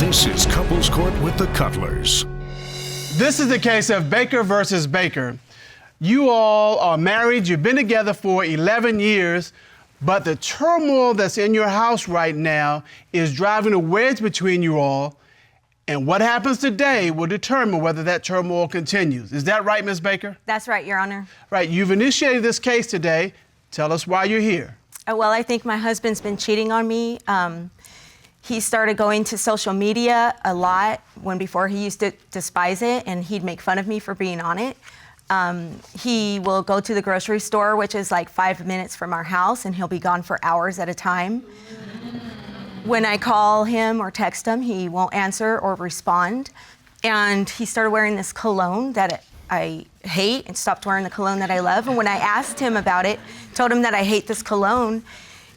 This is Couples Court with the Cutlers. This is the case of Baker versus Baker. You all are married, you've been together for 11 years, but the turmoil that's in your house right now is driving a wedge between you all, and what happens today will determine whether that turmoil continues. Is that right, Ms. Baker? That's right, Your Honor. Right, you've initiated this case today. Tell us why you're here. Well, I think my husband's been cheating on me. He started going to social media a lot before he used to despise it, and he'd make fun of me for being on it. He will go to the grocery store, which is like 5 minutes from our house, and he'll be gone for hours at a time. When I call him or text him, he won't answer or respond. And he started wearing this cologne that I hate and stopped wearing the cologne that I love. And when I asked him about it, told him that I hate this cologne,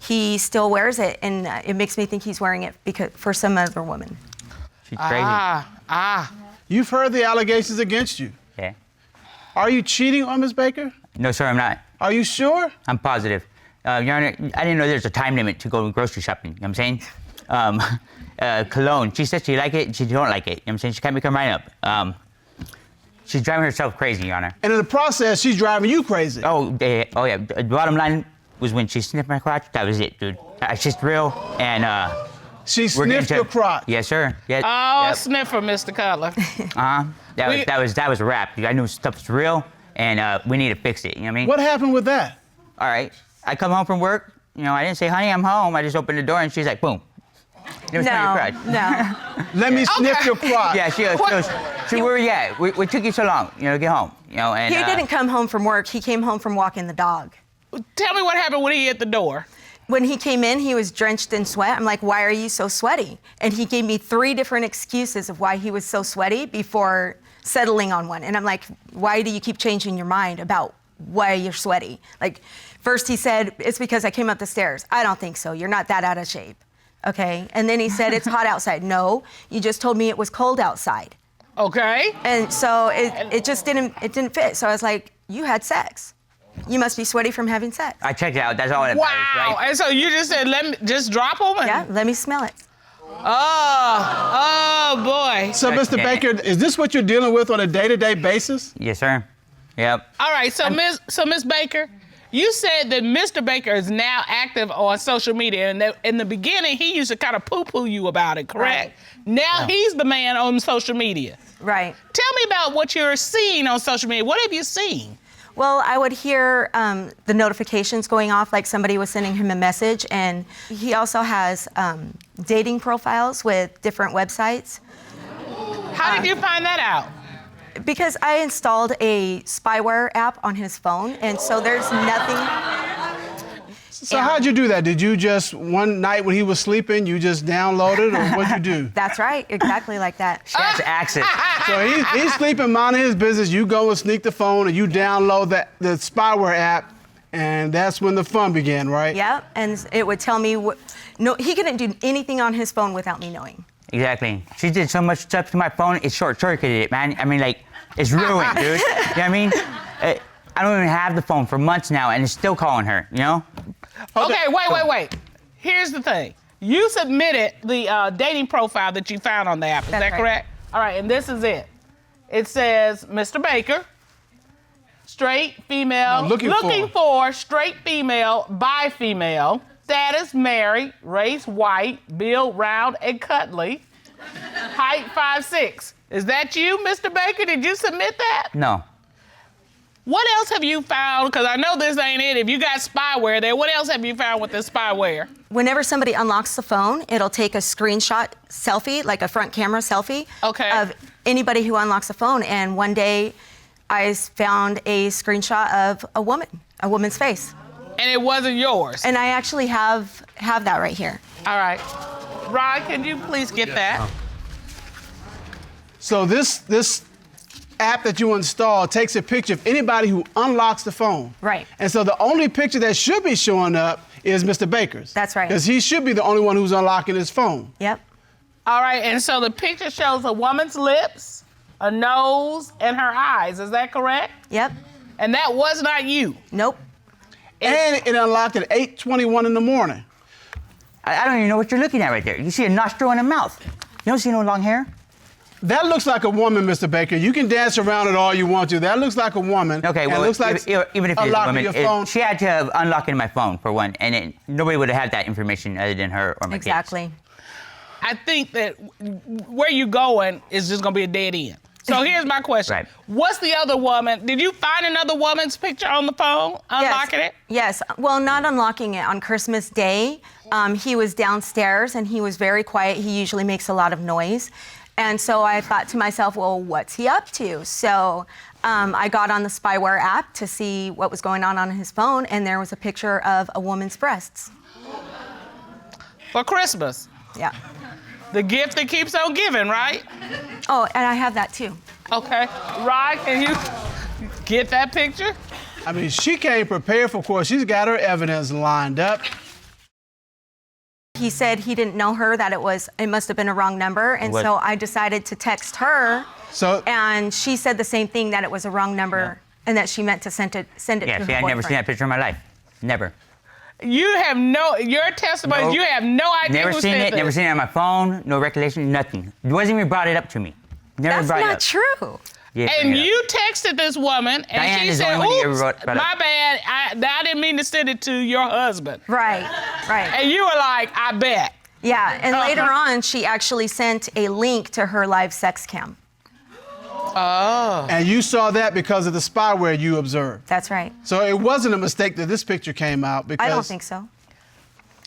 he still wears it, and it makes me think he's wearing it for some other woman. She's crazy. You've heard the allegations against you. Yeah. Are you cheating on Ms. Baker? No, sir, I'm not. Are you sure? I'm positive. Your Honor, I didn't know there's a time limit to go grocery shopping, you know what I'm saying? Cologne, she says she like it, she don't like it, you know what I'm saying? She can't make her mind up. She's driving herself crazy, Your Honor. And in the process, she's driving you crazy. Oh, yeah. The bottom line was when she sniffed my crotch, that was it, dude. It's just real, and she sniffed your crotch? Yes, sir. Yeah, oh, yep. Sniffer, Mr. Cutler. That was a wrap. I knew stuff's real, and we need to fix it, you know what I mean? What happened with that? All right. I come home from work, I didn't say, honey, I'm home. I just opened the door, and she's like, boom. No. Let me sniff your crotch. Yeah, she where you at? What took you so long, get home, and... He didn't come home from work. He came home from walking the dog. Tell me what happened when he hit the door. When he came in, he was drenched in sweat. I'm like, why are you so sweaty? And he gave me 3 different excuses of why he was so sweaty before settling on one. And I'm like, why do you keep changing your mind about why you're sweaty? Like, first he said, it's because I came up the stairs. I don't think so. You're not that out of shape. Okay. And then he said, it's hot outside. No, you just told me it was cold outside. Okay. And so it just didn't fit. So I was like, you had sex. You must be sweaty from having sex. I checked it out. That's all it matters, right? And so you just said, let me just drop him? Yeah, let me smell it. Oh, boy. So, Mr. Baker, is this what you're dealing with on a day-to-day basis? Yes, sir. Yep. All right, so Miss Baker, you said that Mr. Baker is now active on social media, and that in the beginning, he used to kind of poo-poo you about it, correct? Right. Now he's the man on social media. Right. Tell me about what you're seeing on social media. What have you seen? Well, I would hear the notifications going off, like somebody was sending him a message, and he also has dating profiles with different websites. How did you find that out? Because I installed a spyware app on his phone, and so there's nothing... So how'd you do that? Did you just, one night when he was sleeping, you just downloaded, or what'd you do? That's right, exactly like that. She has access. So he's sleeping, minding his business, you go and sneak the phone, and you download the spyware app, and that's when the fun began, right? Yeah, and it would tell me, no, he couldn't do anything on his phone without me knowing. Exactly. She did so much stuff to my phone, it short-circuited it, man. I mean, like, it's ruined, dude. You know what I mean? I don't even have the phone for months now, and it's still calling her, Okay, wait. Here's the thing. You submitted the dating profile that you found on the app. Is that correct? All right, and this is it. It says, Mr. Baker, straight female, looking for straight female, bi female, status married, race white, build round and cuddly, height 5'6". Is that you, Mr. Baker? Did you submit that? No. What else have you found? Because I know this ain't it. If you got spyware there, what else have you found with this spyware? Whenever somebody unlocks the phone, it'll take a screenshot selfie, like a front camera selfie, of anybody who unlocks the phone. And one day, I found a screenshot of a woman's face. And it wasn't yours? And I actually have that right here. All right. Ron, can you please get that? So this app that you install takes a picture of anybody who unlocks the phone. Right. And so the only picture that should be showing up is Mr. Baker's. That's right. Because he should be the only one who's unlocking his phone. Yep. All right, and so the picture shows a woman's lips, a nose, and her eyes. Is that correct? Yep. And that was not you? Nope. And it unlocked at 8:21 in the morning. I don't even know what you're looking at right there. You see a nostril and a mouth. You don't see no long hair? That looks like a woman, Mr. Baker. You can dance around it all you want to. That looks like a woman. Okay, and well, it looks like even if it's a unlocking woman, your phone. she had to have unlocking my phone for one, and nobody would have had that information other than her or my kids. Exactly. I think that where you're going is just gonna be a dead end. So here's my question. Right. What's the other woman? Did you find another woman's picture on the phone, unlocking it? Yes. Well, not unlocking it. On Christmas Day, he was downstairs and he was very quiet. He usually makes a lot of noise. And so I thought to myself, well, what's he up to? So I got on the spyware app to see what was going on his phone, and there was a picture of a woman's breasts. For Christmas. Yeah. The gift that keeps on giving, right? Oh, and I have that too. Okay. Rod, can you get that picture? I mean, she came prepared for court. She's got her evidence lined up. He said he didn't know her, that it must have been a wrong number, and so I decided to text her. And she said the same thing, that it was a wrong number, and that she meant to send it to her boyfriend. I've never seen that picture in my life. Never. You have your testimony, Nope. you have no idea Never who seen said it, this. never seen it on my phone, no recollection, nothing. It wasn't even brought it up to me. Never That's brought it not up. true. Yeah, And bring it up. you texted this woman, and Diane she is the said, only one you oops, ever brought my up. bad, I didn't mean to send it to your husband. Right. And you were like, I bet. Yeah, and later on, she actually sent a link to her live sex cam. Oh. And you saw that because of the spyware you observed. That's right. So it wasn't a mistake that this picture came out because... I don't think so.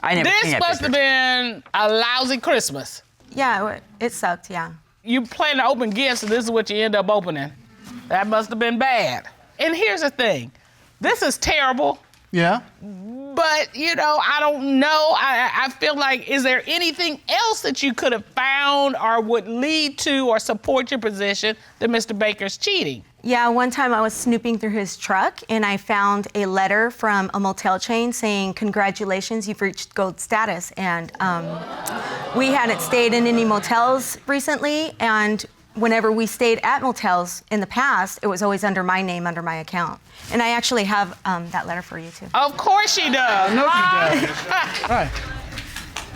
I never seen This that must have picture. been a lousy Christmas. Yeah, it sucked, yeah. You plan to open gifts, and this is what you end up opening. That must have been bad. And here's the thing. This is terrible, Yeah? but, I don't know. I feel like, is there anything else that you could have found or would lead to or support your position that Mr. Baker's cheating? Yeah, one time I was snooping through his truck and I found a letter from a motel chain saying, congratulations, you've reached gold status. And we hadn't stayed in any motels recently, and whenever we stayed at motels in the past, it was always under my name, under my account. And I actually have that letter for you too. Of course she does. No, she doesn't. Right.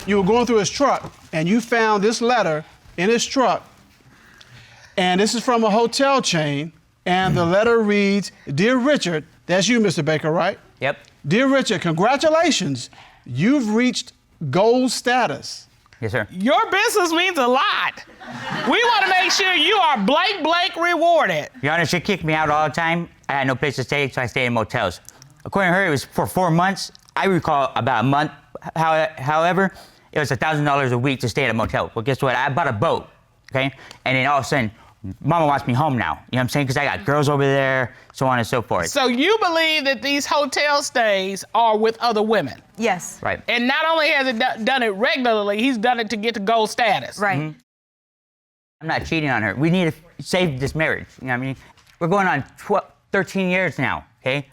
You were going through his truck and you found this letter in his truck. And this is from a hotel chain. And the letter reads, Dear Richard, that's you, Mr. Baker, right? Yep. Dear Richard, congratulations. You've reached gold status. Yes, sir. Your business means a lot. We want to make sure you are blank rewarded. Your Honor, she kicked me out all the time. I had no place to stay, so I stayed in motels. According to her, it was for 4 months. I recall about a month. However, it was $1,000 a week to stay at a motel. Well, guess what? I bought a boat, okay? And then all of a sudden, Mama wants me home now. You know what I'm saying? Because I got girls over there, so on and so forth. So you believe that these hotel stays are with other women? Yes. Right. And not only has he done it regularly, he's done it to get to gold status. Right. Mm-hmm. I'm not cheating on her. We need to save this marriage. You know what I mean? We're going on 13 years now, okay?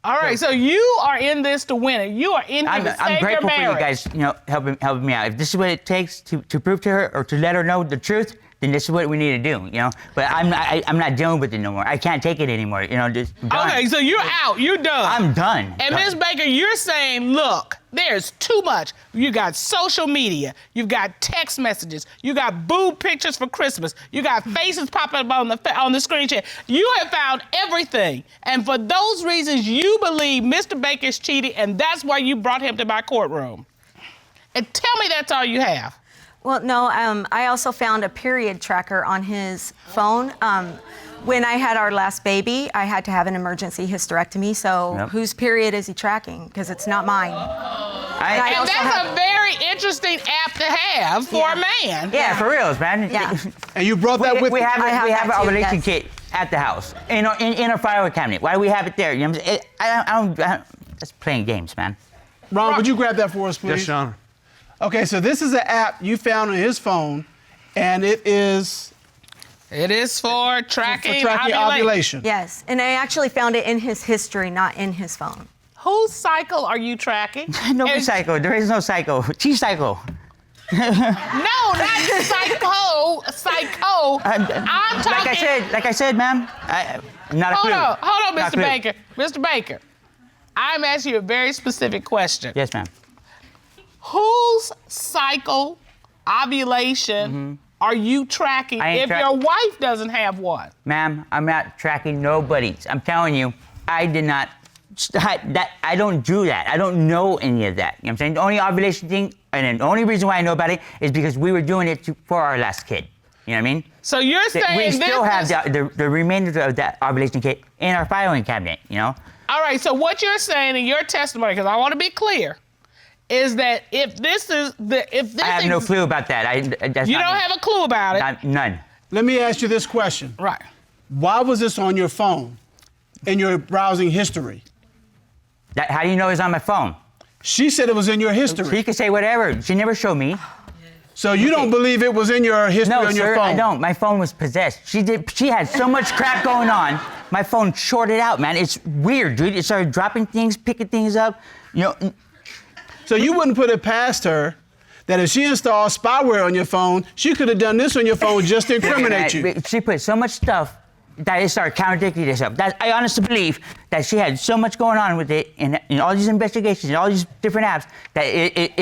All right, so you are in this to win it. You are in here to I'm save your grateful for you marriage. guys, helping me out. If this is what it takes to prove to her or to let her know the truth, then this is what we need to do, But I'm not dealing with it no more. I can't take it anymore, just done. Okay, so you're out. You're done. I'm done. And Ms. Baker, you're saying, look, there's too much. You got social media. You've got text messages. You got boob pictures for Christmas. You got faces popping up on the screen chat. You have found everything. And for those reasons, you believe Mr. Baker's cheating, and that's why you brought him to my courtroom. And tell me that's all you have. Well, no, I also found a period tracker on his phone. When I had our last baby, I had to have an emergency hysterectomy, so whose period is he tracking? Because it's not mine. And that's a very interesting app to have for a man. Yeah, for reals, man. Yeah. And you brought that with we you. have that our too, ovulation yes. kit at the house in our file cabinet. Why do we have it there? You know what I'm saying? I don't. That's playing games, man. Ron, would you grab that for us, please? Yes, Your Honor. Okay, so this is an app you found on his phone, and it is It is for tracking, for tracking ovulation. Yes, and I actually found it in his history, not in his phone. Whose cycle are you tracking? No And- psycho. There is no psycho. T-psycho. No, not psycho. Psycho. I'm talking. Like I said, ma'am. Not a clue. Hold on, Not a Mr. clue. Baker. Mr. Baker, I'm asking you a very specific question. Yes, ma'am. Whose cycle ovulation are you tracking if your wife doesn't have one? Ma'am, I'm not tracking nobody's. I'm telling you, I did not. I don't do that. I don't know any of that. You know what I'm saying? The only ovulation thing, and the only reason why I know about it is because we were doing it for our last kid. You know what I mean? So you're saying we still have the remainder of that ovulation kit in our filing cabinet, you know? All right, so what you're saying in your testimony, because I want to be clear, is that if this is I have no clue about that. You don't have a clue about it. None. Let me ask you this question. Right. Why was this on your phone in your browsing history? How do you know it's on my phone? She said it was in your history. She could say whatever. She never showed me. So you don't believe it was in your history on your phone? No, sir, I don't. My phone was possessed. She had so much crap going on. My phone shorted out, man. It's weird, dude. It started dropping things, picking things up. You know. So you wouldn't put it past her that if she installed spyware on your phone, she could have done this on your phone just to incriminate you. She put so much stuff that it started contradicting itself. I honestly believe that she had so much going on with it in all these investigations and all these different apps that it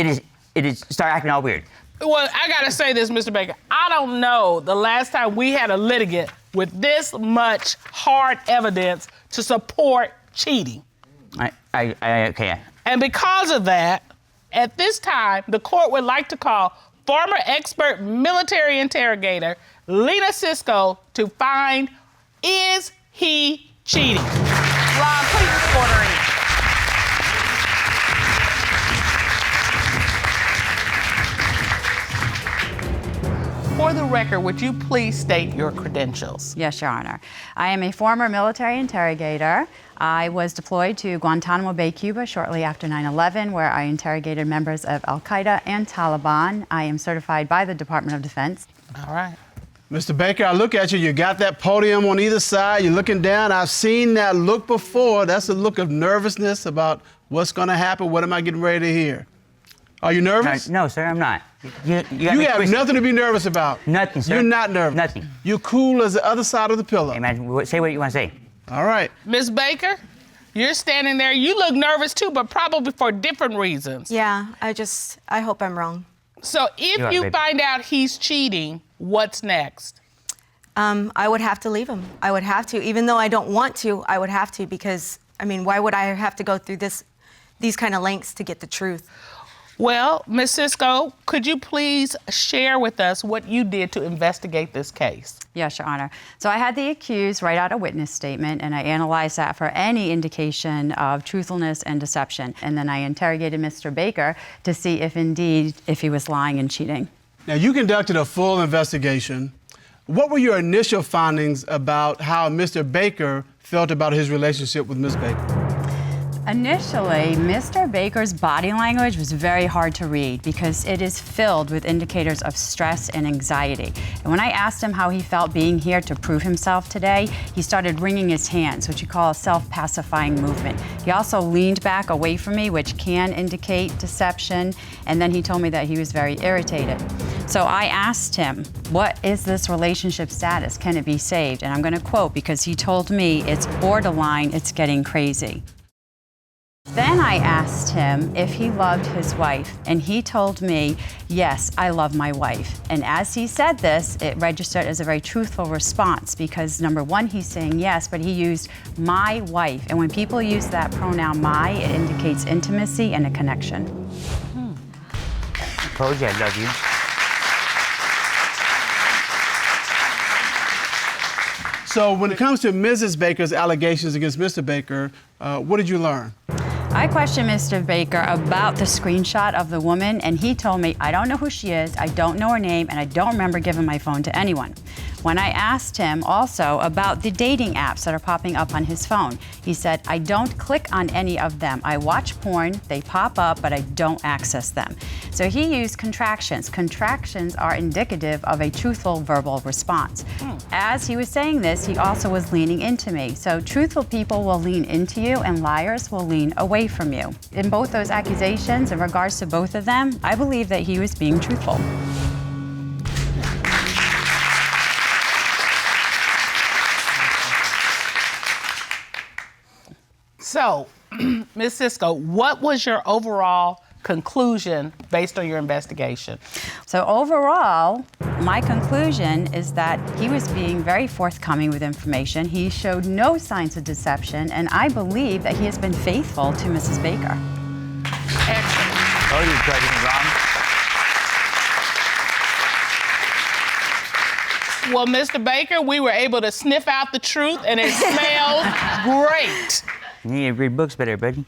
is started acting all weird. Well, I gotta say this, Mr. Baker. I don't know the last time we had a litigant with this much hard evidence to support cheating. Okay. And because of that, at this time, the court would like to call former expert military interrogator Lena Sisco to find, is he cheating? Ron, please order in. For the record, would you please state your credentials? Yes, Your Honor. I am a former military interrogator. I was deployed to Guantanamo Bay, Cuba shortly after 9/11, where I interrogated members of Al-Qaeda and Taliban. I am certified by the Department of Defense. All right. Mr. Baker, I look at you. You got that podium on either side. You're looking down. I've seen that look before. That's a look of nervousness about what's going to happen. What am I getting ready to hear? Are you nervous? No, sir, I'm not. You have nothing to be nervous about. Nothing, sir. You're not nervous. Nothing. You're cool as the other side of the pillow. Hey, man, say what you want to say. All right. Ms. Baker, you're standing there. You look nervous too, but probably for different reasons. Yeah, I hope I'm wrong. So if you find out he's cheating, what's next? I would have to leave him. I would have to, even though I don't want to, I would have to because, I mean, why would I have to go through these kind of lengths to get the truth? Well, Ms. Sisco, could you please share with us what you did to investigate this case? Yes, Your Honor. So I had the accused write out a witness statement, and I analyzed that for any indication of truthfulness and deception. And then I interrogated Mr. Baker to see if he was lying and cheating. Now, you conducted a full investigation. What were your initial findings about how Mr. Baker felt about his relationship with Ms. Baker? Initially, Mr. Baker's body language was very hard to read because it is filled with indicators of stress and anxiety. And when I asked him how he felt being here to prove himself today, he started wringing his hands, which you call a self-pacifying movement. He also leaned back away from me, which can indicate deception, and then he told me that he was very irritated. So I asked him, what is this relationship status? Can it be saved? And I'm going to quote because he told me it's borderline, it's getting crazy. Then I asked him if he loved his wife, and he told me, yes, I love my wife. And as he said this, it registered as a very truthful response because, number one, he's saying yes, but he used my wife. And when people use that pronoun my, it indicates intimacy and a connection. I told you I love you. So when it comes to Mrs. Baker's allegations against Mr. Baker, what did you learn? I questioned Mr. Baker about the screenshot of the woman, and he told me, I don't know who she is, I don't know her name, and I don't remember giving my phone to anyone. When I asked him also about the dating apps that are popping up on his phone, he said, I don't click on any of them. I watch porn, they pop up, but I don't access them. So he used contractions. Contractions are indicative of a truthful verbal response. As he was saying this, he also was leaning into me. So truthful people will lean into you and liars will lean away from you. In both those accusations, in regards to both of them, I believe that he was being truthful. So, Ms. Sisco, what was your overall conclusion based on your investigation? So overall, my conclusion is that he was being very forthcoming with information. He showed no signs of deception, and I believe that he has been faithful to Mrs. Baker. Excellent. Oh, you're President Ron. Well, Mr. Baker, we were able to sniff out the truth, and it smells great. You need to read books better, buddy.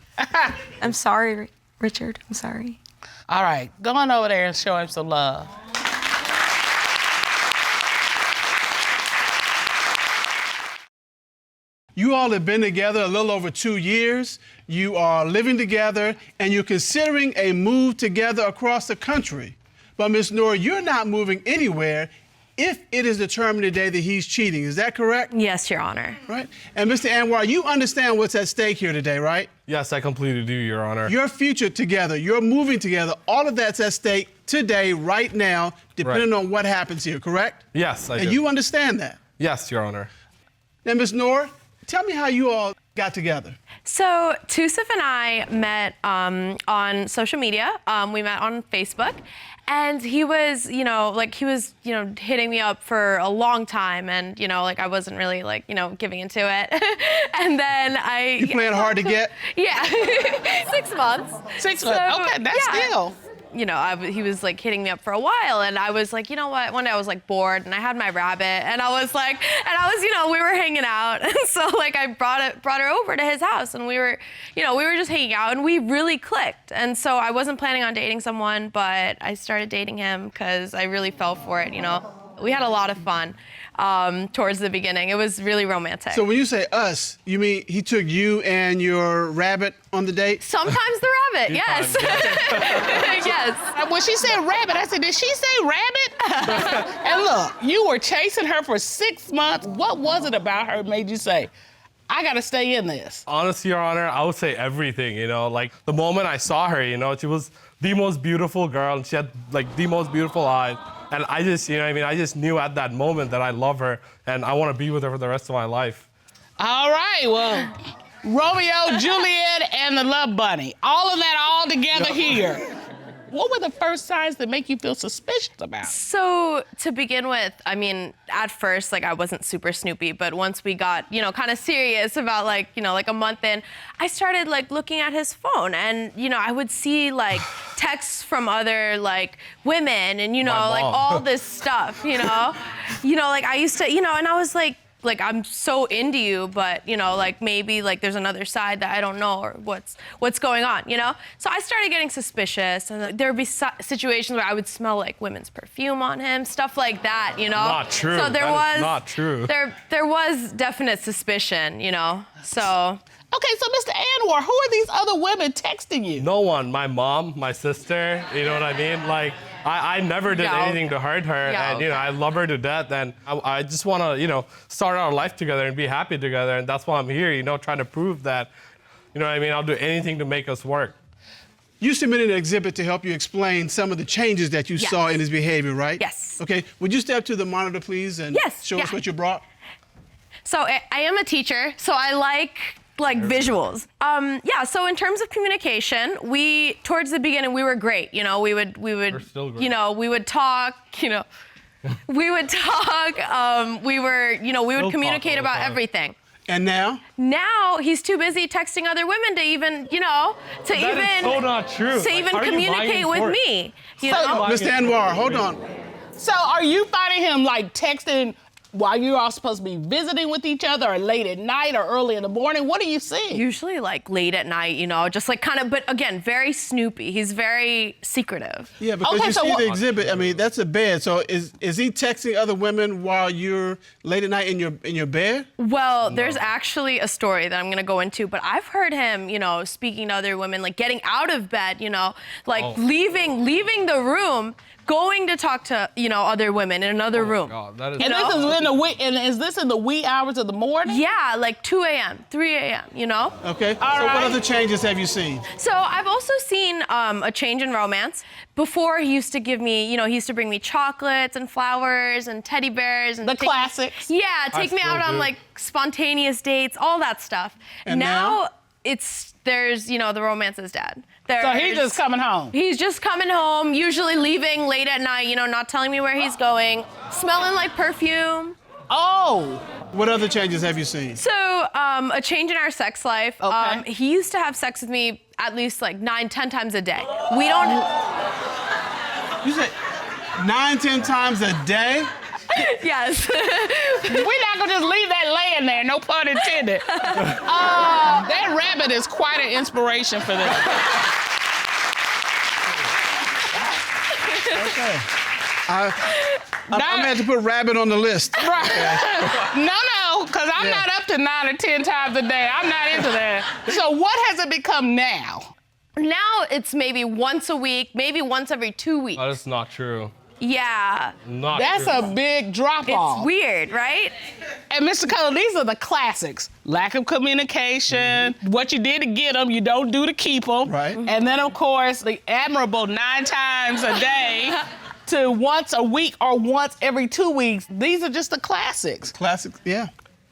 I'm sorry, Richard. I'm sorry. All right, go on over there and show him some love. You all have been together a little over 2 years. You are living together, and you're considering a move together across the country. But Ms. Noor, you're not moving anywhere if it is determined today that he's cheating. Is that correct? Yes, Your Honor. Right. And Mr. Anwar, you understand what's at stake here today, right? Yes, I completely do, Your Honor. Your future together, your moving together, all of that's at stake today, right now, depending on what happens here, correct? Yes, I do. And you understand that? Yes, Your Honor. Now, Ms. Noor, tell me how you all got together. So Tusif and I met on social media. We met on Facebook. And he was, hitting me up for a long time, and I wasn't really giving into it. And then You playing hard to get? Yeah, 6 months. 6 months. Okay, that's still. He was hitting me up for a while, and I was like, you know what? One day I was bored, and I had my rabbit, and I was we were hanging out, and so I brought her over to his house, and we were just hanging out, and we really clicked. And so I wasn't planning on dating someone, but I started dating him because I really fell for it. We had a lot of fun towards the beginning. It was really romantic. So when you say us, you mean he took you and your rabbit on the date? Sometimes the rabbit, yes. Yes. When she said rabbit, I said, did she say rabbit? And look, you were chasing her for 6 months. What was it about her that made you say, I gotta stay in this? Honestly, Your Honor, I would say everything, the moment I saw her, she was the most beautiful girl, and she had the most beautiful eyes. And I just, I just knew at that moment that I love her and I want to be with her for the rest of my life. All right, well, Romeo, Juliet, and the Love Bunny. All of that all together here. What were the first signs that make you feel suspicious about it? So to begin with, at first, I wasn't super snoopy, but once we got, kind of serious about a month in, I started looking at his phone, and, I would see texts from other women and, all this stuff, I used to, and I was I'm so into you, but maybe there's another side that I don't know, or what's going on, So I started getting suspicious, and there would be situations where I would smell women's perfume on him, stuff like that, Not true. So there was not true. There was definite suspicion, So. Okay, so Mr. Anwar, who are these other women texting you? No one. My mom, my sister, you know what I mean? I never did anything to hurt her, and I love her to death, and I just want to, start our life together and be happy together, and that's why I'm here, trying to prove that, I'll do anything to make us work. You submitted an exhibit to help you explain some of the changes that you saw in his behavior, right? Yes. Okay, would you step to the monitor, please, and show us what you brought? So I am a teacher, so I like visuals. So in terms of communication, towards the beginning we were great. We would We're still great. we would talk, we would talk, we would communicate about everything. And now? Now he's too busy texting other women to even, That is so not true. to even communicate with me. Mr. Anwar, hold on. So are you finding him texting while you're all supposed to be visiting with each other, or late at night, or early in the morning? What are you seeing? Usually late at night, just but again, very snoopy. He's very secretive. Yeah, because you see the exhibit, that's a bed. So is he texting other women while you're late at night in your bed? Well, there's actually a story that I'm gonna go into, but I've heard him, speaking to other women, getting out of bed, leaving the room, going to talk to, other women in another room. God, that is is this in the wee hours of the morning? Yeah, 2 a.m., 3 a.m., Okay, what other changes have you seen? So I've also seen a change in romance. Before, he used to give me, he used to bring me chocolates and flowers and teddy bears. And the classics. Yeah, take me out on spontaneous dates, all that stuff. And now? There's, the romance is dead. So he's just coming home. He's just coming home, usually leaving late at night, you know, not telling me where he's going, smelling like perfume. Oh. What other changes have you seen? So, a change in our sex life. Okay. He used to have sex with me at least like 9-10 times a day. We don't. You said 9-10 times a day? Yes. We're not gonna just leave that laying there, no pun intended. That rabbit is quite an inspiration for this. Okay. I'm gonna have to put rabbit on the list. Right. No, because I'm not up to 9 or 10 times a day. I'm not into that. So what has it become now? Now it's maybe once a week, maybe once every 2 weeks. That is not true. Yeah. Not That's true. a big drop off. It's weird, right? And Mr. Cutler, these are the classics. Lack of communication, what you did to get them, you don't do to keep them. Right. And then, of course, the admirable 9 times a day to once a week or once every 2 weeks. These are just the classics. Classic, yeah.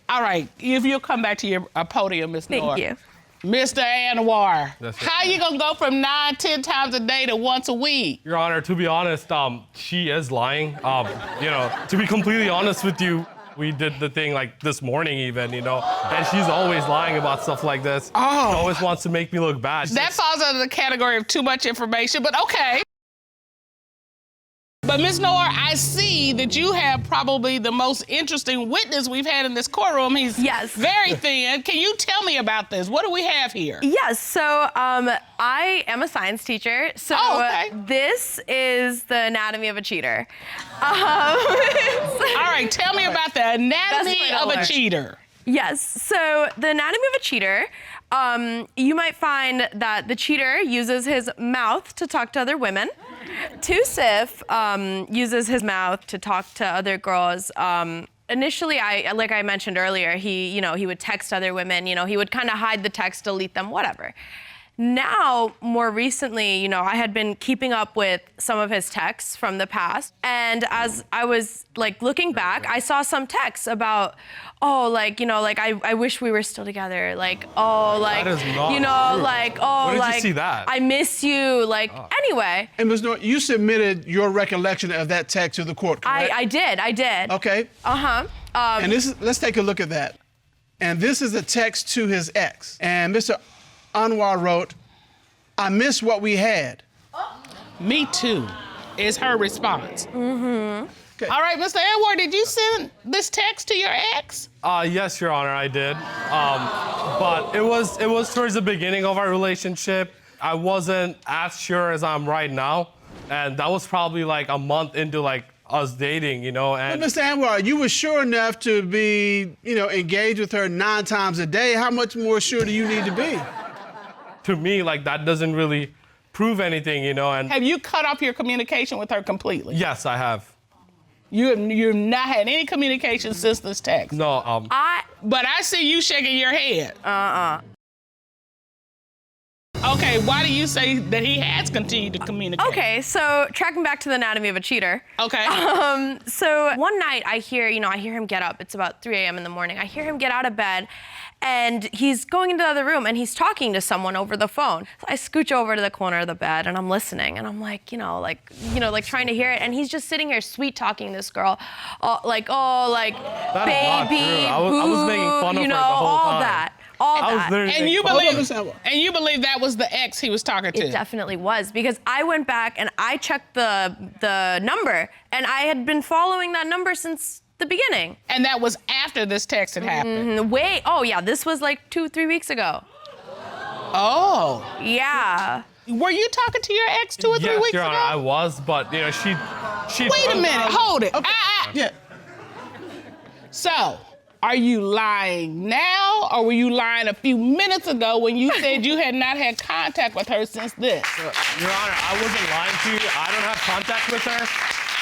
All right, if you'll come back to your podium, Ms. Noor. Thank you. Mr. Anwar, That's it. how you gonna go from 9-10 times a day to once a week? Your Honor, to be honest, she is lying. To be completely honest with you, we did the thing like this morning even, and she's always lying about stuff like this. Oh. She always wants to make me look bad. That falls under the category of too much information, but okay. But Ms. Noor, I see that you have probably the most interesting witness we've had in this courtroom. He's very thin. Can you tell me about this? What do we have here? Yes, so I am a science teacher. So this is the anatomy of a cheater. All right, tell me about the anatomy of a cheater. Yes, so the anatomy of a cheater, you might find that the cheater uses his mouth to talk to other women. Sif uses his mouth to talk to other girls. Initially, like I mentioned earlier, he would text other women. He would kind of hide the text, delete them, whatever. Now, more recently, I had been keeping up with some of his texts from the past. And as I was looking back, I saw some texts about, I wish we were still together. That is not true. Where did you see that? I miss you. Anyway. And Ms. Noor, you submitted your recollection of that text to the court, correct? I did. Okay. And let's take a look at that. And this is a text to his ex. And Mr. Anwar wrote, "I miss what we had." Me too, is her response. Mm-hmm. Okay. All right, Mr. Anwar, did you send this text to your ex? Yes, Your Honor, I did. But it was towards the beginning of our relationship. I wasn't as sure as I'm right now. And that was probably a month into us dating, and But Mr. Anwar, you were sure enough to be, engaged with her 9 times a day. How much more sure do you need to be? To me, that doesn't really prove anything, and Have you cut off your communication with her completely? yes, I have. You've not had any communication since this text? No, But I see you shaking your head. Okay, why do you say that he has continued to communicate? Okay, so tracking back to the anatomy of a cheater. Okay. So one night I hear him get up. It's about 3 a.m. in the morning. I hear him get out of bed and he's going into the other room and he's talking to someone over the phone. So I scooch over to the corner of the bed and I'm listening and I'm trying to hear it. And he's just sitting here sweet talking this girl, That baby, is not true. I was making fun of her the whole all time. that. All that. And you believe that was the ex he was talking to? It definitely was, because I went back and I checked the number, and I had been following that number since the beginning. And that was after this text had happened? This was 2-3 weeks ago. Oh. Yeah. Were you talking to your ex 2 or 3 weeks Your ago? Honor, I was, but she. Wait a minute, hold it. Okay. Yeah. So, are you lying now, or were you lying a few minutes ago when you said you had not had contact with her since this? Your Honor, I wasn't lying to you. I don't have contact with her.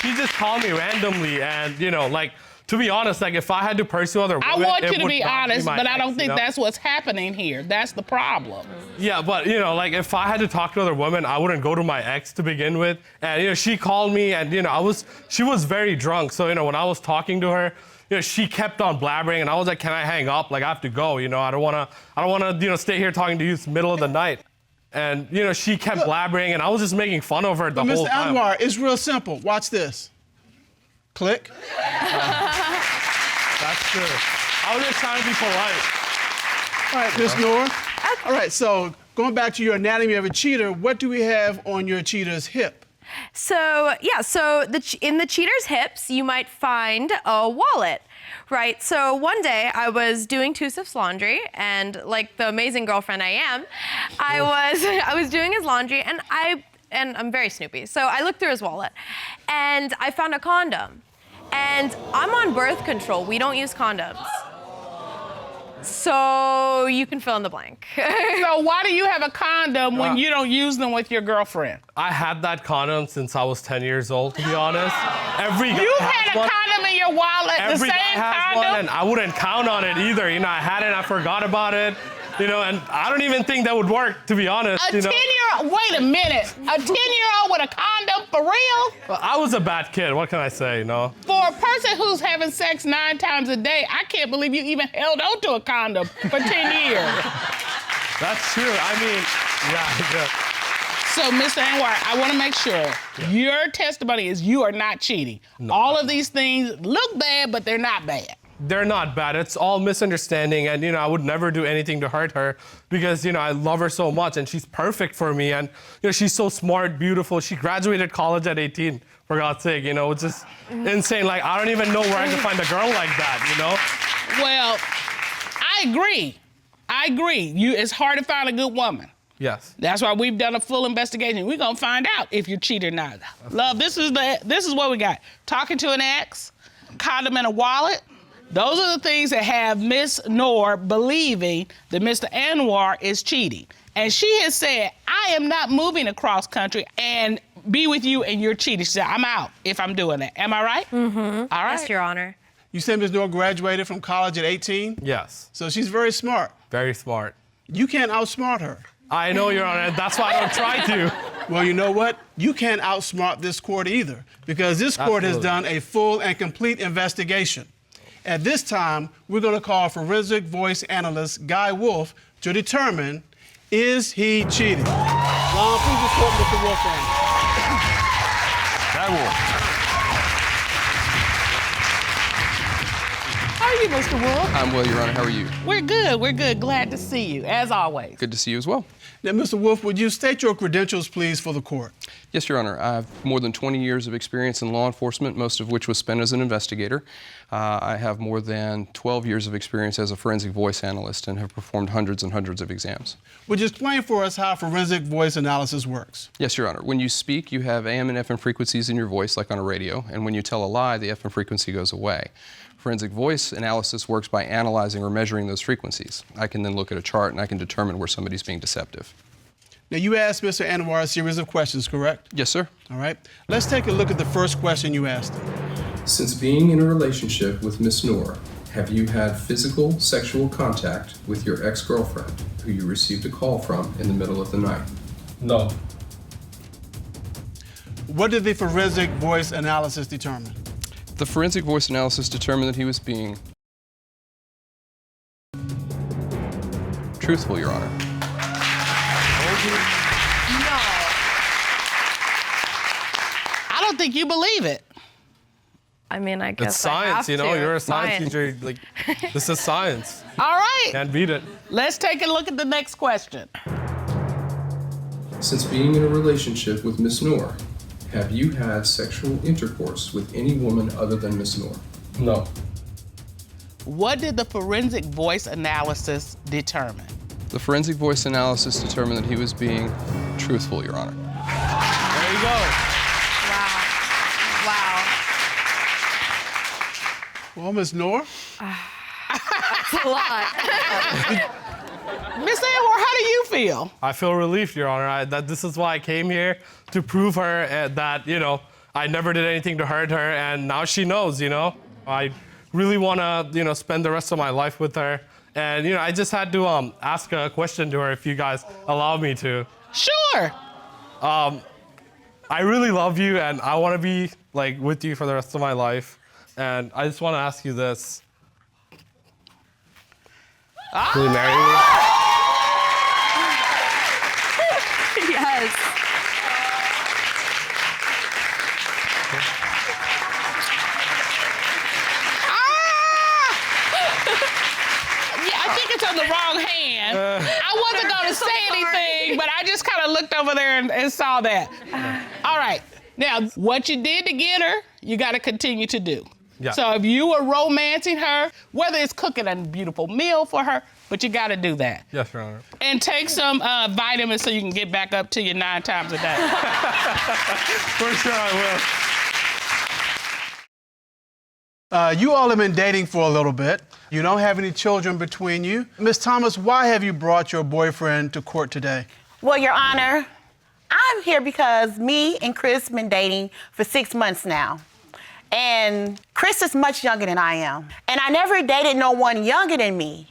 She just called me randomly, and to be honest, if I had to pursue other women, I want it you to would be not honest, my but I ex, don't think that's what's happening here. That's the problem. Yeah, but if I had to talk to other women, I wouldn't go to my ex to begin with. And she called me, and she was very drunk. So when I was talking to her, she kept on blabbering, and I was like, "Can I hang up? I have to go. I don't wanna stay here talking to you in the middle of the night." And, you know, she kept blabbering, and I was just making fun of her the whole Mr. time. Anwar, it's real simple. Watch this. Click. That's true. I was just trying to be polite. All right, Ms. Noor. All right, so going back to your anatomy of a cheater, what do we have on your cheater's hip? So in the cheater's hips, you might find a wallet, right? So one day I was doing Tusif's laundry, and like the amazing girlfriend I am, I was doing his laundry, and I'm very snoopy. So I looked through his wallet, and I found a condom. And I'm on birth control. We don't use condoms. So you can fill in the blank. So why do you have a condom when you don't use them with your girlfriend? I had that condom since I was 10 years old, to be honest. Every guy You has had a one. condom in your wallet, Every the guy same has condom? one, and I wouldn't count on it either. You know, I had it, I forgot about it. You know, and I don't even think that would work, to be honest. A 10-year-old, wait a minute. A 10-year-old with a condom, for real? Well, I was a bad kid, what can I say, you know? For a person who's having sex 9 times a day, I can't believe you even held on to a condom for 10 years. That's true, I mean, yeah. So, Mr. Anwar, I want to make sure your testimony is you are not cheating. No. All of these things look bad, but they're not bad. They're not bad. It's all misunderstanding, and you know, I would never do anything to hurt her because you know I love her so much, and she's perfect for me. And you know, she's so smart, beautiful. She graduated college at 18, for God's sake. You know, it's just insane. Like I don't even know where I can find a girl like that. You know? Well, I agree. It's hard to find a good woman. Yes. That's why we've done a full investigation. We're gonna find out if you're cheating or not. Love, this is what we got. Talking to an ex, condom in a wallet. Those are the things that have Miss Noor believing that Mr. Anwar is cheating. And she has said, I am not moving across country and be with you and you're cheating. She said, I'm out if I'm doing that. Am I right? Mm-hmm. All right. Yes, Your Honor. You said Ms. Noor graduated from college at 18? Yes. So she's very smart. Very smart. You can't outsmart her. I know, Your Honor. That's why I don't try to. Well, you know what? You can't outsmart this court either, because this court has done a full and complete investigation. At this time, we're going to call forensic voice analyst Guy Wolf to determine, is he cheating? Lon, please report Mr. Wolf on. Guy Wolf. How are you, Mr. Wolf? I'm well, Your Honor. How are you? We're good. Glad to see you, as always. Good to see you as well. Now, Mr. Wolf, would you state your credentials, please, for the court? Yes, Your Honor. I have more than 20 years of experience in law enforcement, most of which was spent as an investigator. I have more than 12 years of experience as a forensic voice analyst and have performed hundreds and hundreds of exams. Would you explain for us how forensic voice analysis works? Yes, Your Honor. When you speak, you have AM and FM frequencies in your voice, like on a radio, and when you tell a lie, the FM frequency goes away. Forensic voice analysis works by analyzing or measuring those frequencies. I can then look at a chart and I can determine where somebody's being deceptive. Now, you asked Mr. Anwar a series of questions, correct? Yes, sir. All right. Let's take a look at the first question you asked him. Since being in a relationship with Miss Noor, have you had physical sexual contact with your ex-girlfriend who you received a call from in the middle of the night? No. What did the forensic voice analysis determine? The forensic voice analysis determined that he was being truthful, Your Honor. No. I don't think you believe it. I mean, I guess It's science, you know. You're a science teacher. Like, this is science. All right. Can't beat it. Let's take a look at the next question. Since being in a relationship with Miss Noor, have you had sexual intercourse with any woman other than Miss Noor? No. What did the forensic voice analysis determine? The forensic voice analysis determined that he was being truthful, Your Honor. There you go. Wow. Well, Ms. Noor? That's a lot. Miss Anwar, how do you feel? I feel relieved, Your Honor. This is why I came here, to prove her that, you know, I never did anything to hurt her, and now she knows, you know. I really want to, you know, spend the rest of my life with her. And, you know, I just had to ask a question to her if you guys allow me to. Sure. I really love you, and I want to be, like, with you for the rest of my life. And I just want to ask you this. Will you marry me? I think it's on the wrong hand. I wasn't gonna say anything, but I just kind of looked over there and saw that. All right, now what you did to get her, you gotta continue to do. Yeah. So if you were romancing her, whether it's cooking a beautiful meal for her, but you gotta do that. Yes, Your Honor. And take some vitamins so you can get back up to you 9 times a day. For sure I will. You all have been dating for a little bit. You don't have any children between you. Ms. Thomas, why have you brought your boyfriend to court today? Well, Your Honor, I'm here because me and Chris been dating for 6 months now. And Chris is much younger than I am. And I never dated no one younger than me.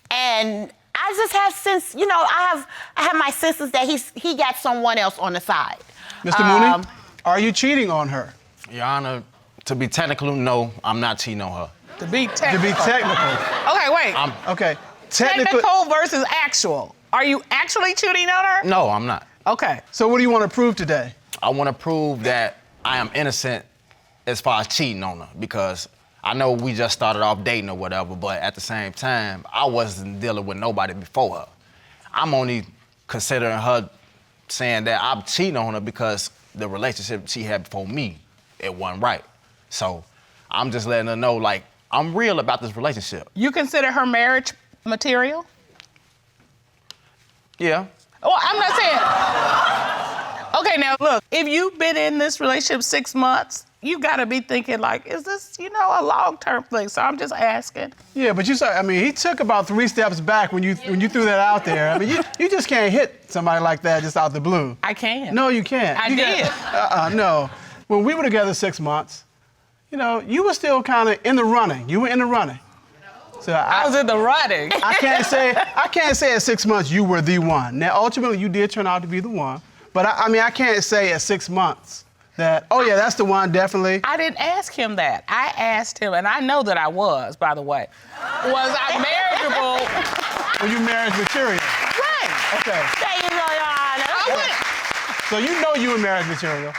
And I just have sense, you know, I have my senses that he got someone else on the side. Mr. Mooney, are you cheating on her? Your Honor, to be technical, no, I'm not cheating on her. To be technical. To be technical. Okay, wait. Okay. Technical versus actual. Are you actually cheating on her? No, I'm not. Okay. So what do you want to prove today? I want to prove that I am innocent as far as cheating on her, because I know we just started off dating or whatever, but at the same time, I wasn't dealing with nobody before her. I'm only considering her saying that I'm cheating on her because the relationship she had before me, it wasn't right. So I'm just letting her know, like, I'm real about this relationship. You consider her marriage material? Yeah. Well, I'm not saying. Okay, now look, if you've been in this relationship 6 months, you gotta be thinking like, is this, you know, a long-term thing? So I'm just asking. Yeah, but you saw, I mean, he took about 3 steps back when you threw that out there. I mean, you just can't hit somebody like that just out the blue. I can. No, you can't. I did. No. When we were together 6 months, you know, you were still kind of in the running. You were in the running. So I was in the running. I can't say at 6 months you were the one. Now, ultimately, you did turn out to be the one. But I mean, I can't say at 6 months that, oh yeah, that's the one, definitely. I didn't ask him that. I asked him, and I know that I was, by the way. Was I marriageable? Were you marriage material? Right. Okay. There you go, Your Honor. So you know you were marriage material.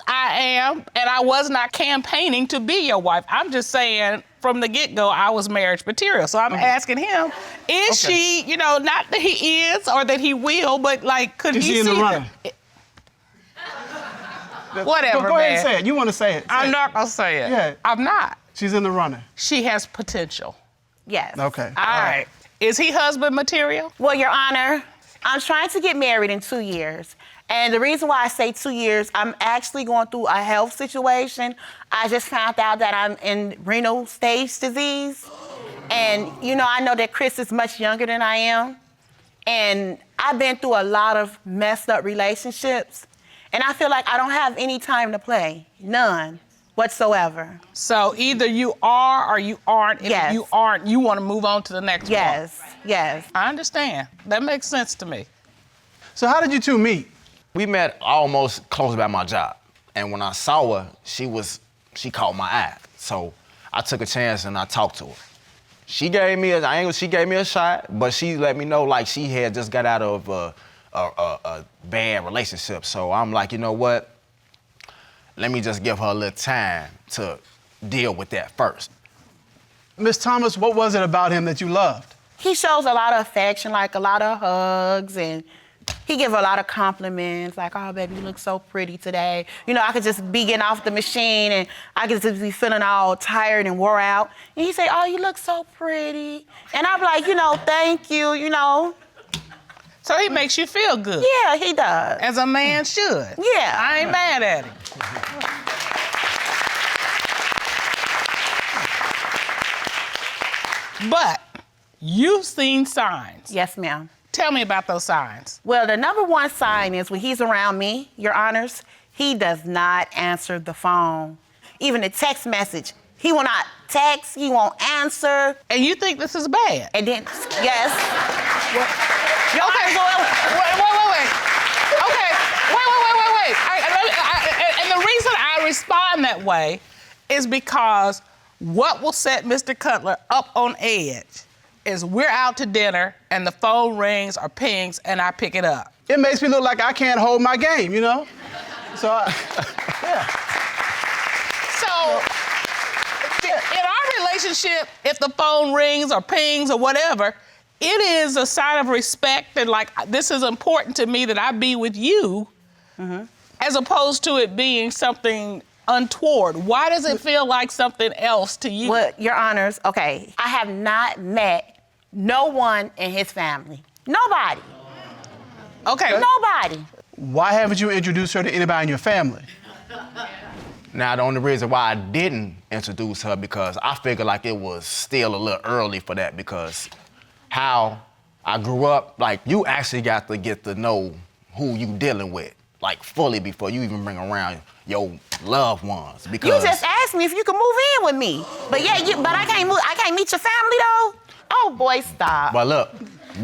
I am, and I was not campaigning to be your wife. I'm just saying, from the get-go, I was marriage material. So I'm asking him, is she, you know, not that he is or that he will, but like, could he see in the running? Whatever, Go ahead man. and say it. You want to say it. I'm not gonna say it. Yeah. I'm not. She's in the running. She has potential. Yes. Okay. All right. Is he husband material? Well, Your Honor, I'm trying to get married in 2 years. And the reason why I say 2 years, I'm actually going through a health situation. I just found out that I'm in renal stage disease. And, you know, I know that Chris is much younger than I am. And I've been through a lot of messed up relationships. And I feel like I don't have any time to play. None whatsoever. So either you are or you aren't. And Yes. if you aren't, you want to move on to the next one. Yes, yes. I understand. That makes sense to me. So how did you two meet? We met almost close by my job. And when I saw her, she caught my eye. So I took a chance and I talked to her. She gave me a shot, but she let me know like she had just got out of a bad relationship. So I'm like, you know what? Let me just give her a little time to deal with that first. Miss Thomas, what was it about him that you loved? He shows a lot of affection, like a lot of hugs, and he gives a lot of compliments, like, oh, baby, you look so pretty today. You know, I could just be getting off the machine and I could just be feeling all tired and wore out. And he say, oh, you look so pretty. And I'm like, you know, thank you, you know. So he makes you feel good. Yeah, he does. As a man should. Yeah. I ain't mad at him. But you've seen signs. Yes, ma'am. Tell me about those signs. Well, the number one sign is when he's around me, Your Honors, he does not answer the phone. Even a text message, he will not text, he won't answer. And you think this is bad? And then, yes. Okay, so wait. Okay, wait. And the reason I respond that way is because what will set Mr. Cutler up on edge is we're out to dinner and the phone rings or pings and I pick it up. It makes me look like I can't hold my game, you know? So, yeah. So, in our relationship, if the phone rings or pings or whatever, it is a sign of respect that, like, this is important to me that I be with you, as opposed to it being something untoward. Why does it feel like something else to you? Well, Your Honors, okay, I have not met no one in his family. Nobody. Okay. Nobody. Why haven't you introduced her to anybody in your family? Now, the only reason why I didn't introduce her because I figured like it was still a little early for that because how I grew up, like, you actually got to get to know who you dealing with, like, fully before you even bring around your loved ones. Because You just asked me if you could move in with me. But yeah, but I can't meet your family though. Oh boy, stop. But look,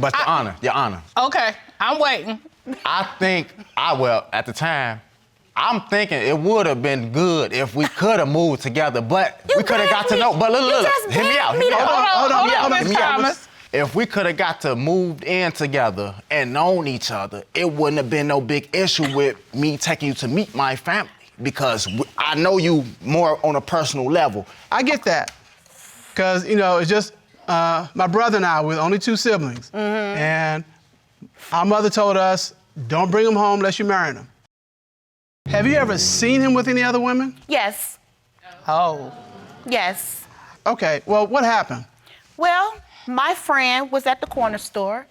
but Your Honor. Okay, I'm waiting. I think at the time, I'm thinking it would have been good if we could have moved together, but we could have got to know. But look, hear me out. Hold on, Miss Thomas. If we could have got to moved in together and known each other, it wouldn't have been no big issue with me taking you to meet my family because I know you more on a personal level. I get that. Because, you know, it's just my brother and I, we're only 2 siblings. And our mother told us, don't bring him home unless you marry him. Have you ever seen him with any other women? Yes. Oh. Yes. Okay, well, what happened? Well, my friend was at the corner store,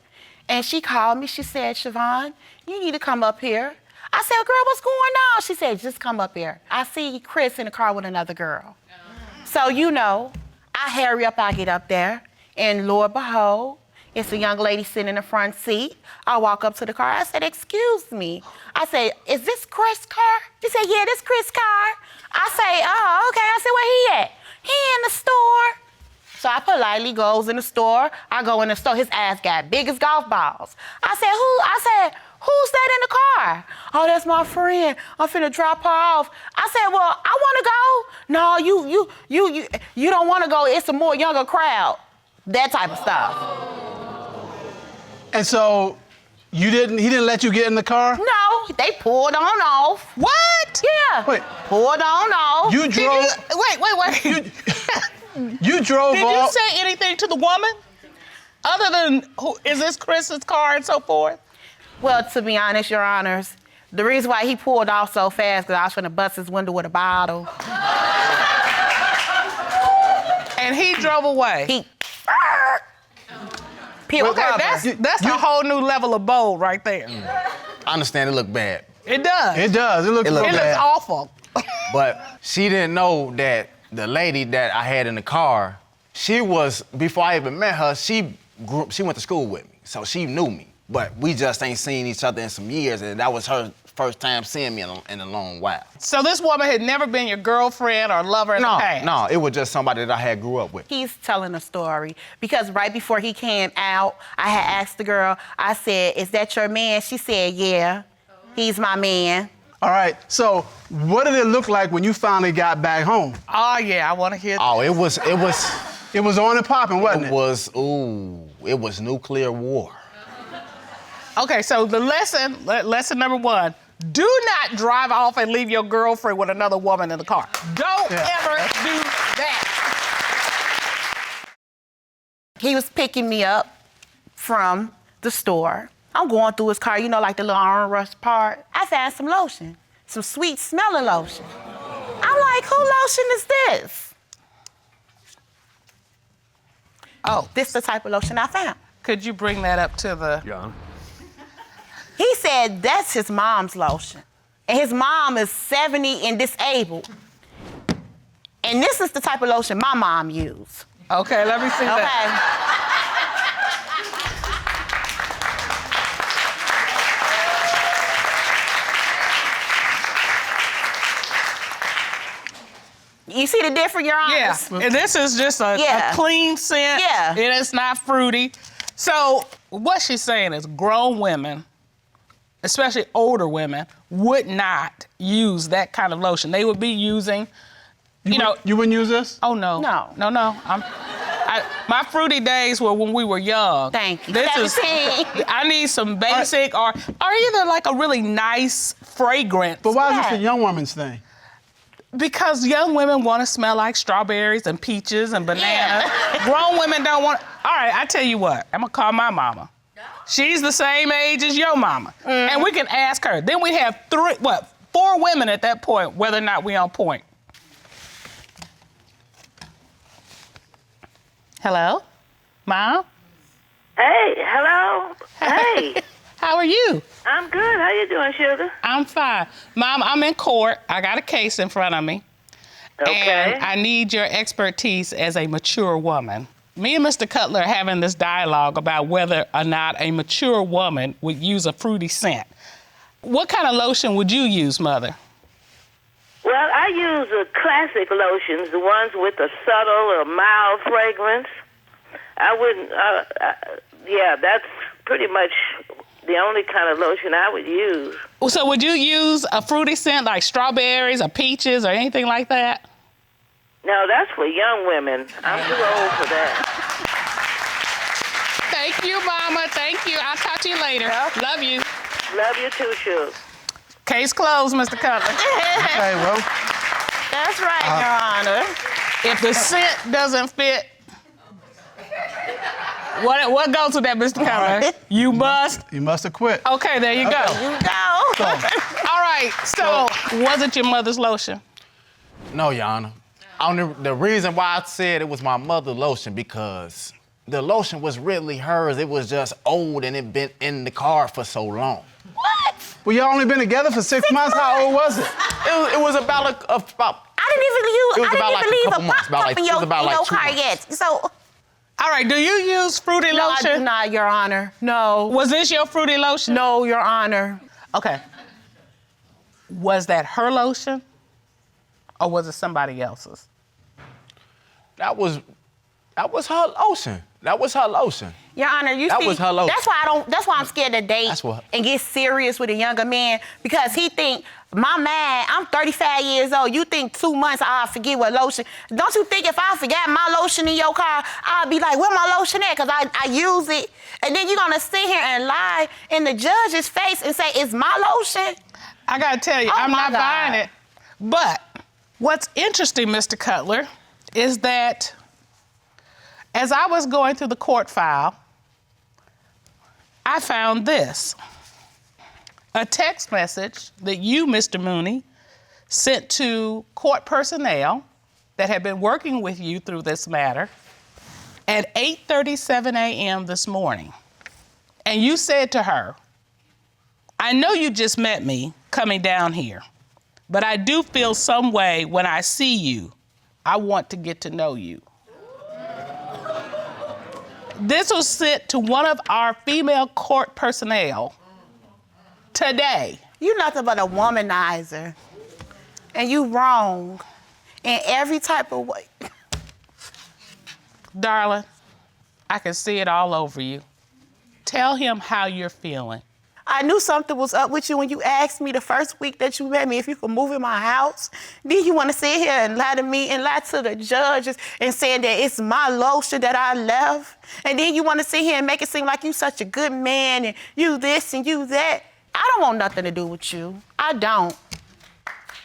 and she called me. She said, Siobhan, you need to come up here. I said, girl, what's going on? She said, just come up here. I see Chris in the car with another girl. So, you know, I hurry up, I get up there, and lo and behold, it's a young lady sitting in the front seat. I walk up to the car. I said, excuse me. I said, is this Chris' car? She said, yeah, this Chris' car. I say, oh, okay. I said, where he at? He in the store. So I politely goes in the store. I go in the store. His ass got big as golf balls. I said, who's that in the car? Oh, that's my friend. I'm finna drop her off. I said, well, I wanna go. No, you don't wanna go. It's a more younger crowd. That type of stuff. And so he didn't let you get in the car? No, they pulled on off. What? Yeah. Wait. Pulled on off. You drove. Wait. You drove Did off. you say anything to the woman? Other than, is this Chris's car and so forth? Well, to be honest, Your Honors, the reason why he pulled off so fast because I was trying to bust his window with a bottle. And he drove away? Okay, that's a whole new level of bold right there. I understand it looked bad. It does. It does. It looks bad. It looks awful. But she didn't know that the lady that I had in the car, before I even met her, she went to school with me. So she knew me. But we just ain't seen each other in some years, and that was her first time seeing me in a long while. So this woman had never been your girlfriend or lover in the past? No, it was just somebody that I had grew up with. He's telling a story because right before he came out, I had asked the girl, I said, is that your man? She said, yeah, he's my man. All right, so what did it look like when you finally got back home? Oh, yeah, I want to hear that. Oh, it was on and popping, wasn't it? It was nuclear war. Okay, so the lesson number 1, do not drive off and leave your girlfriend with another woman in the car. Don't ever do that. He was picking me up from the store. I'm going through his car, you know, like the little armrest part. I found some lotion, some sweet smelling lotion. I'm like, who lotion is this? Oh, this is the type of lotion I found. Could you bring that up to the... Yeah. He said that's his mom's lotion. And his mom is 70 and disabled. And this is the type of lotion my mom used. Okay, let me see that. You see the difference, Your Honor? Yeah, and this is just a clean scent. Yeah. And it's not fruity. So what she's saying is grown women, especially older women, would not use that kind of lotion. They would be using, you know. You wouldn't use this? Oh, no. No. No. My fruity days were when we were young. Thank you. I need some basic or either like a really nice fragrance. But why is this a young woman's thing? Because young women want to smell like strawberries and peaches and bananas. Grown women don't want. All right, I tell you what. I'm gonna call my mama. She's the same age as your mama, and we can ask her. Then we have 4 women at that point, whether or not we on point. Hello, Mom. Hey, hello. Hey. How are you? I'm good. How you doing, sugar? I'm fine. Mom, I'm in court. I got a case in front of me. Okay. And I need your expertise as a mature woman. Me and Mr. Cutler are having this dialogue about whether or not a mature woman would use a fruity scent. What kind of lotion would you use, Mother? Well, I use the classic lotions, the ones with a subtle or mild fragrance. I wouldn't, yeah, that's pretty much the only kind of lotion I would use. So would you use a fruity scent like strawberries or peaches or anything like that? No, that's for young women. I'm too old for that. Thank you, Mama. Thank you. I'll talk to you later. Love you. Love you too, Suge. Case closed, Mr. Cutler. Okay, well. That's right, Your Honor. If the scent doesn't fit, what goes with that, Mr. Cutler? You must. You must have quit. Okay, there you go. You go. All right, so was it your mother's lotion? No, Your Honor. The reason why I said it was my mother's lotion because the lotion was really hers. It was just old and it been in the car for so long. What? Well, y'all only been together for 6 months. How old was it? It was about I didn't even use. It was I about didn't like even a leave couple a months, about pop like- in it was about like your 2 car months. yet. So. All right, do you use fruity No, lotion? I do not, Your Honor. No. Was this your fruity lotion? No, Your Honor. Okay. Was that her lotion or was it somebody else's? That was her lotion. That was her lotion. Your Honor, you That see, was her lotion. That's why I'm scared to date and get serious with a younger man because he think, my man, I'm 35 years old. You think 2 months I'll forget what lotion? Don't you think if I forgot my lotion in your car, I'll be like, where my lotion at? Because I use it. And then you're going to sit here and lie in the judge's face and say, it's my lotion? I got to tell you, Oh, I'm my not God. buying it. But what's interesting, Mr. Cutler, is that as I was going through the court file, I found this. A text message that you, Mr. Mooney, sent to court personnel that had been working with you through this matter at 8:37 a.m. this morning. And you said to her, I know you just met me coming down here, but I do feel some way when I see you. I want to get to know you. This was sent to one of our female court personnel today. You nothing but a womanizer. And you wrong in every type of way. Darling, I can see it all over you. Tell him how you're feeling. I knew something was up with you when you asked me the first week that you met me if you could move in my house. Then you want to sit here and lie to me and lie to the judges and saying that it's my lotion that I left. And then you want to sit here and make it seem like you such a good man and you this and you that. I don't want nothing to do with you. I don't.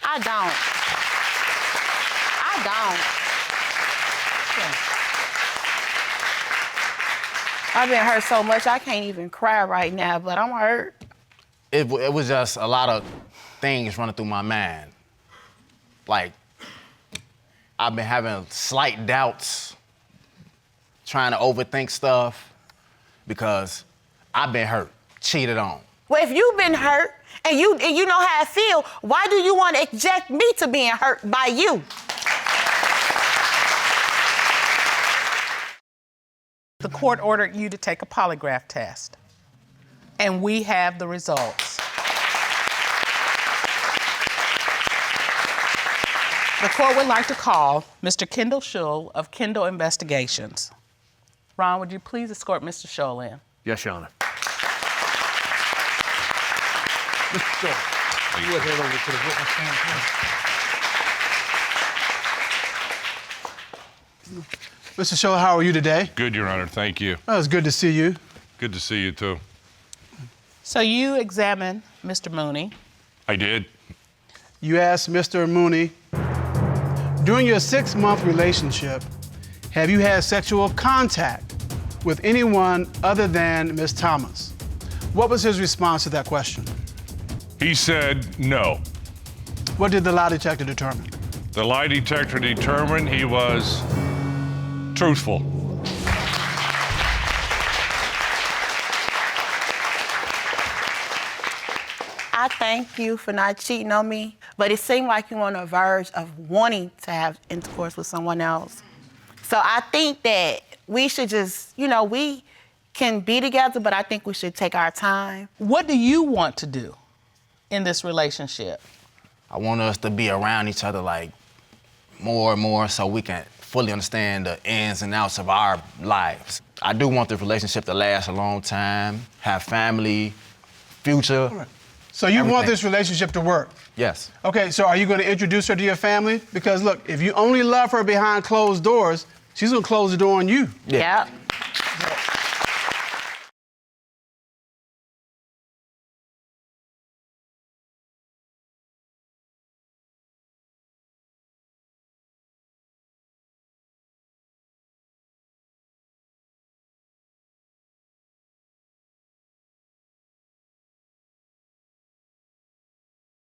I don't. I don't. I've been hurt so much I can't even cry right now, but I'm hurt. It was just a lot of things running through my mind. Like, I've been having slight doubts, trying to overthink stuff, because I've been hurt, cheated on. Well, if you've been hurt and you know how I feel, why do you want to eject me to being hurt by you? The court ordered you to take a polygraph test, and we have the results. The court would like to call Mr. Kendall Shull of Kendall Investigations. Ron, would you please escort Mr. Shull in? Yes, Your Honor. Mr. Shull, you would head over to the witness stand, please. Mr. Shull, how are you today? Good, Your Honor. Thank you. Oh, it's good to see you. Good to see you, too. So you examined Mr. Mooney. I did. You asked Mr. Mooney During your 6-month relationship, have you had sexual contact with anyone other than Ms. Thomas? What was his response to that question? He said no. What did the lie detector determine? The lie detector determined he was truthful. I thank you for not cheating on me, but it seemed like you're on the verge of wanting to have intercourse with someone else. So I think that we should just, we can be together, but I think we should take our time. What do you want to do in this relationship? I want us to be around each other like more and more so we can fully understand the ins and outs of our lives. I do want the relationship to last a long time, have family, future. All right. So you want this relationship to work? Yes. Okay, so are you going to introduce her to your family? Because look, if you only love her behind closed doors, she's going to close the door on you. Yeah.